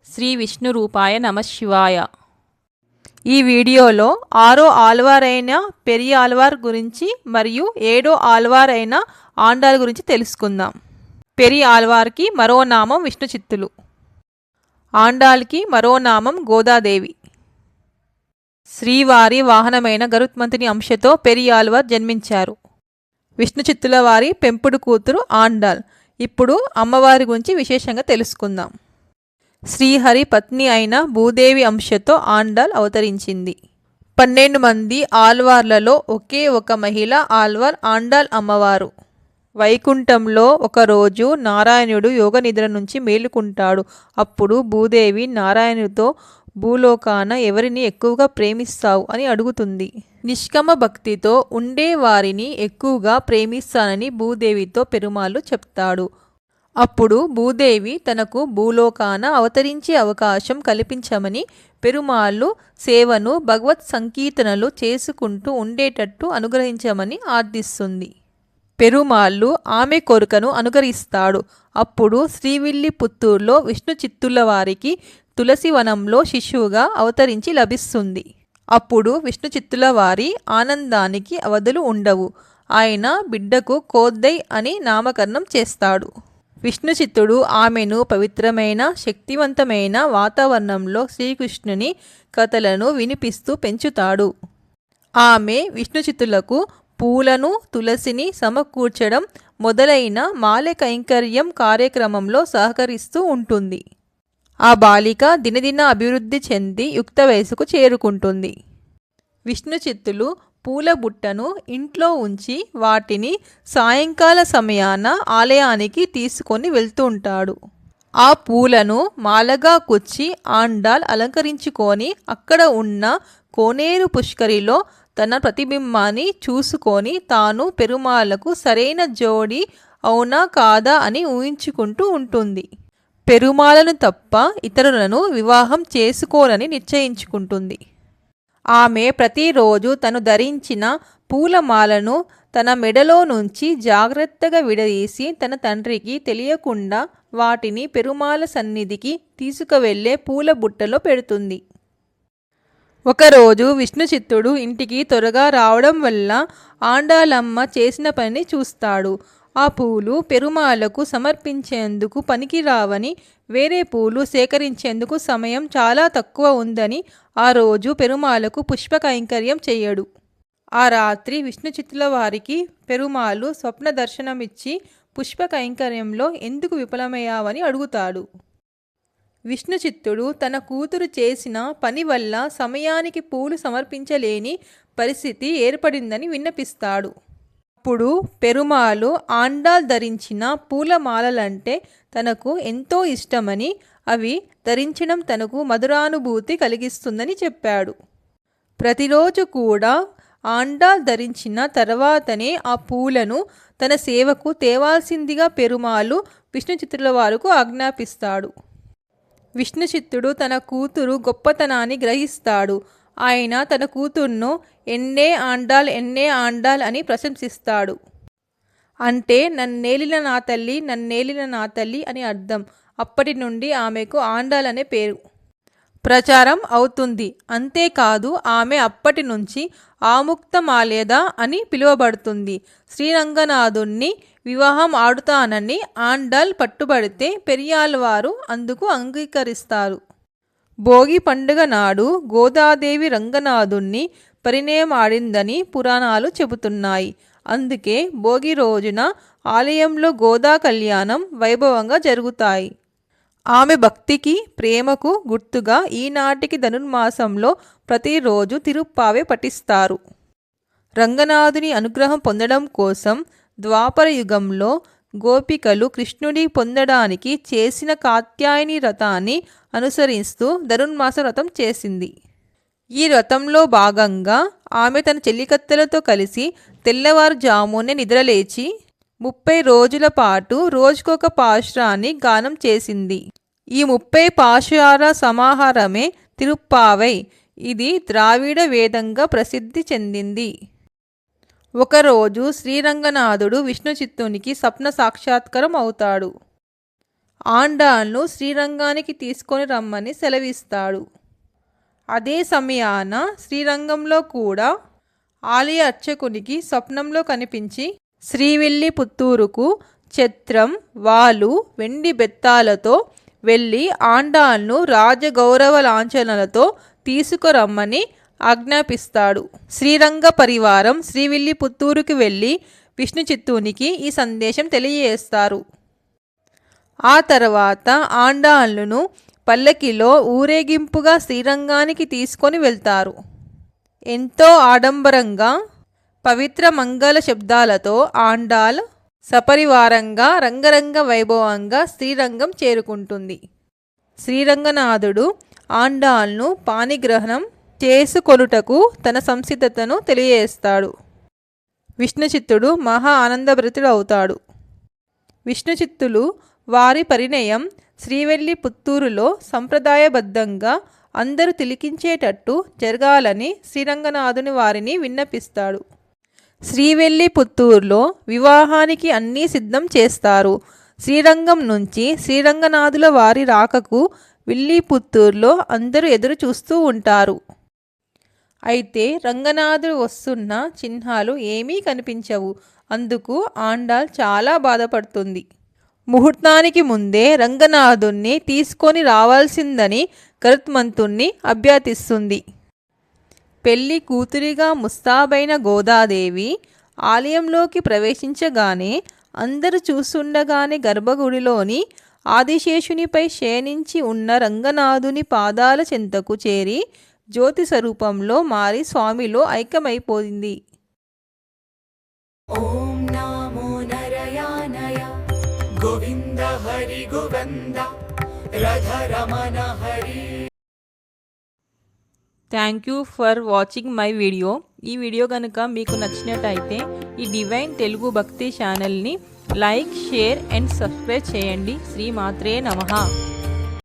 శ్రీ విష్ణు రూపాయ నమశివాయ. ఈ వీడియోలో ఆరో ఆల్వారైన పెరియ ఆల్వార్ గురించి మరియు ఏడో ఆల్వారైన ఆండాల్ గురించి తెలుసుకుందాం. పెరియ ఆల్వార్కి మరో నామం విష్ణు చిత్తులు, ఆండాల్కి మరో నామం గోదాదేవి. శ్రీవారి వాహనమైన గరుత్మంతుని అంశతో పెరియ ఆల్వార్ జన్మించారు. విష్ణు చిత్తుల వారి పెంపుడు కూతురు ఆండాల్. ఇప్పుడు అమ్మవారి గురించి విశేషంగా తెలుసుకుందాం. శ్రీహరి పత్ని అయిన భూదేవి అంశతో ఆండాల్ అవతరించింది. 12 మంది ఆల్వార్లలో ఒకే ఒక మహిళ ఆల్వార్ ఆండాల్ అమ్మవారు. వైకుంఠంలో ఒకరోజు నారాయణుడు యోగ నిద్ర నుంచి మేలుకుంటాడు. అప్పుడు భూదేవి నారాయణుడితో, భూలోకాన ఎవరిని ఎక్కువగా ప్రేమిస్తావు అని అడుగుతుంది. నిష్కమ భక్తితో ఉండేవారిని ఎక్కువగా ప్రేమిస్తానని భూదేవితో పెరుమాళ్ళు చెప్తాడు. అప్పుడు భూదేవి తనకు భూలోకాన అవతరించే అవకాశం కల్పించమని పెరుమాళ్ళు సేవను భగవత్ సంకీర్తనలు చేసుకుంటూ ఉండేటట్టు అనుగ్రహించమని ఆర్థిస్తుంది. పెరుమాళ్ళు ఆమె కోరికను అనుగ్రహిస్తాడు. అప్పుడు శ్రీవిల్లిపుత్తూరులో విష్ణు చిత్తుల వారికి తులసివనంలో శిశువుగా అవతరించి లభిస్తుంది. అప్పుడు విష్ణు చిత్తుల వారి ఆనందానికి అవధులు ఉండవు. ఆయన బిడ్డకు కోద్దై అని నామకరణం చేస్తాడు. విష్ణు చిత్తుడు ఆమెను పవిత్రమైన శక్తివంతమైన వాతావరణంలో శ్రీకృష్ణుని కథలను వినిపిస్తూ పెంచుతాడు. ఆమె విష్ణు చిత్తులకు పూలను తులసిని సమకూర్చడం మొదలైన మాలె కైంకర్యం కార్యక్రమంలో సహకరిస్తూ ఉంటుంది. ఆ బాలిక దినదిన అభివృద్ధి చెంది యుక్త వయసుకు చేరుకుంటుంది. విష్ణు చిత్తులు పూల బుట్టను ఇంట్లో ఉంచి వాటిని సాయంకాల సమయాన ఆలయానికి తీసుకొని వెళ్తుంటాడు. ఆ పూలను మాలగా కుచ్చి ఆండాల్ అలంకరించుకొని అక్కడ ఉన్న కోనేరు పుష్కరిలో తన ప్రతిబింబాన్ని చూసుకొని తాను పెరుమాళ్లకు సరైన జోడి అవునా కాదా అని ఊహించుకుంటూ ఉంటుంది. పెరుమాళ్లను తప్ప ఇతరులను వివాహం చేసుకోనని నిశ్చయించుకుంటుంది. ఆమె ప్రతిరోజు తను ధరించిన పూలమాలను తన మెడలో నుంచి జాగ్రత్తగా విడదీసి తన తండ్రికి తెలియకుండా వాటిని పెరుమాళ సన్నిధికి తీసుకువెళ్లే పూల బుట్టలో పెడుతుంది. ఒకరోజు విష్ణు చిత్తుడు ఇంటికి త్వరగా రావడం వల్ల ఆండాలమ్మ చేసిన పనిని చూస్తాడు. ఆ పూలు పెరుమాళ్లకు సమర్పించేందుకు పనికిరావని, వేరే పూలు సేకరించేందుకు సమయం చాలా తక్కువ ఉందని ఆ రోజు పెరుమాళ్లకు పుష్ప కైంకర్యం చెయ్యడు. ఆ రాత్రి విష్ణు చిత్తుల వారికి పెరుమాళ్ళు స్వప్న దర్శనమిచ్చి పుష్ప కైంకర్యంలో ఎందుకు విఫలమయ్యావని అడుగుతాడు. విష్ణు చిత్తుడు తన కూతురు చేసిన పని వల్ల సమయానికి పూలు సమర్పించలేని పరిస్థితి ఏర్పడిందని విన్నపిస్తాడు. అప్పుడు పెరుమాళ్ళు ఆండాల్ ధరించిన పూలమాలలంటే తనకు ఎంతో ఇష్టమని, అవి ధరించడం తనకు మధురానుభూతి కలిగిస్తుందని చెప్పాడు. ప్రతిరోజు కూడా ఆండాల్ ధరించిన తర్వాతనే ఆ పూలను తన సేవకు తేవాల్సిందిగా పెరుమాళ్ళు విష్ణు చిత్తుల వారికి ఆజ్ఞాపిస్తాడు. విష్ణు చిత్తుడు తన కూతురు గొప్పతనాన్ని గ్రహిస్తాడు. ఆయన తన కూతుర్ను ఎన్నే ఆండాల్ అని ప్రశంసిస్తాడు. అంటే నన్నేలిన నా తల్లి, నన్నేలిన నా తల్లి అని అర్థం. అప్పటి నుండి ఆమెకు ఆండాల్ అనే పేరు ప్రచారం అవుతుంది. అంతేకాదు ఆమె అప్పటి నుంచి ఆముక్తమాల్యద అని పిలువబడుతుంది. శ్రీరంగనాథుణ్ణి వివాహం ఆడుతానని ఆండాల్ పట్టుబడితే పెరియాళ్వారు అందుకు అంగీకరిస్తారు. భోగి పండుగ నాడు గోదాదేవి రంగనాథుణ్ణి పరిణయమాడిందని పురాణాలు చెబుతున్నాయి. అందుకే భోగి రోజున ఆలయంలో గోదా కళ్యాణం వైభవంగా జరుగుతాయి. ఆమె భక్తికి ప్రేమకు గుర్తుగా ఈనాటికి ధనుర్మాసంలో ప్రతిరోజు తిరుప్పావే పఠిస్తారు. రంగనాథుని అనుగ్రహం పొందడం కోసం ద్వాపర యుగంలో గోపికలు కృష్ణుడి పొందడానికి చేసిన కాత్యాయని వ్రతాన్ని అనుసరిస్తూ ధనుర్మాస వ్రతం చేసింది. ఈ వ్రతంలో భాగంగా ఆమె తన చెల్లికత్తెలతో కలిసి తెల్లవారుజామునే నిద్రలేచి 30 రోజుల పాటు రోజుకొక పాశురాన్ని గానం చేసింది. ఈ 30 పాశురాల సమాహారమే తిరుప్పావై. ఇది ద్రావిడ వేదంగా ప్రసిద్ధి చెందింది. ఒకరోజు శ్రీరంగనాథుడు విష్ణు చిత్తునికి స్వప్న సాక్షాత్కారం అవుతాడు. ఆండాళ్ను శ్రీరంగానికి తీసుకొని రమ్మని సెలవిస్తాడు. అదే సమయాన శ్రీరంగంలో కూడా ఆలయ అర్చకునికి స్వప్నంలో కనిపించి శ్రీవిల్లిపుత్తూరుకు ఛత్రం, వాలు, వెండి బెత్తాలతో వెళ్ళి ఆండాళ్ను రాజగౌరవ లాంఛనాలతో తీసుకురమ్మని ఆజ్ఞాపిస్తాడు. శ్రీరంగ పరివారం శ్రీవిల్లిపుత్తూరుకి వెళ్ళి విష్ణు చిత్తునికి ఈ సందేశం తెలియజేస్తారు. ఆ తర్వాత ఆండాళ్లను పల్లకిలో ఊరేగింపుగా శ్రీరంగానికి తీసుకొని వెళ్తారు. ఎంతో ఆడంబరంగా పవిత్ర మంగళ శబ్దాలతో ఆండాళ్ సపరివారంగా రంగరంగ వైభవంగా శ్రీరంగం చేరుకుంటుంది. శ్రీరంగనాథుడు ఆండాళ్ను పాణిగ్రహణం చేసుకొనుటకు తన సంసిద్ధతను తెలియజేస్తాడు. విష్ణుచిత్తుడు మహా ఆనందభరితుడు అవుతాడు. విష్ణుచిత్తులు వారి పరిణయం శ్రీవిల్లిపుత్తూరులో సంప్రదాయబద్ధంగా అందరూ తిలకించేటట్టు జరగాలని శ్రీరంగనాథుని వారిని విన్నపిస్తాడు. శ్రీవిల్లిపుత్తూరులో వివాహానికి అన్నీ సిద్ధం చేస్తారు. శ్రీరంగం నుంచి శ్రీరంగనాథుల వారి రాకకు విల్లిపుత్తూరులో అందరూ ఎదురు చూస్తూ ఉంటారు. అయితే రంగనాథుడు వస్తున్న చిహ్నాలు ఏమీ కనిపించవు. అందుకు ఆండాళ్ చాలా బాధపడుతుంది. ముహూర్తానికి ముందే రంగనాథుణ్ణి తీసుకొని రావాల్సిందని గరుత్మంతుణ్ణి అభ్యర్థిస్తుంది. పెళ్లి కూతురిగా ముస్తాబైన గోదాదేవి ఆలయంలోకి ప్రవేశించగానే అందరూ చూస్తుండగానే గర్భగుడిలోని ఆదిశేషునిపై శయనించి ఉన్న రంగనాథుని పాదాల చెంతకు చేరి జ్యోతి స్వరూపంలో మారి స్వామిలో ఐక్యమైపోయింది. ఓం నమో నారాయణాయ Govinda Hari Govinda Radha Ramana Hari. Thank you for watching my video. ఈ వీడియో కనుక మీకు నచ్చినట్టయితే ఈ డివైన్ తెలుగు భక్తి ఛానల్ని లైక్, షేర్ అండ్ సబ్స్క్రైబ్ చేయండి. శ్రీమాత్రే నమః.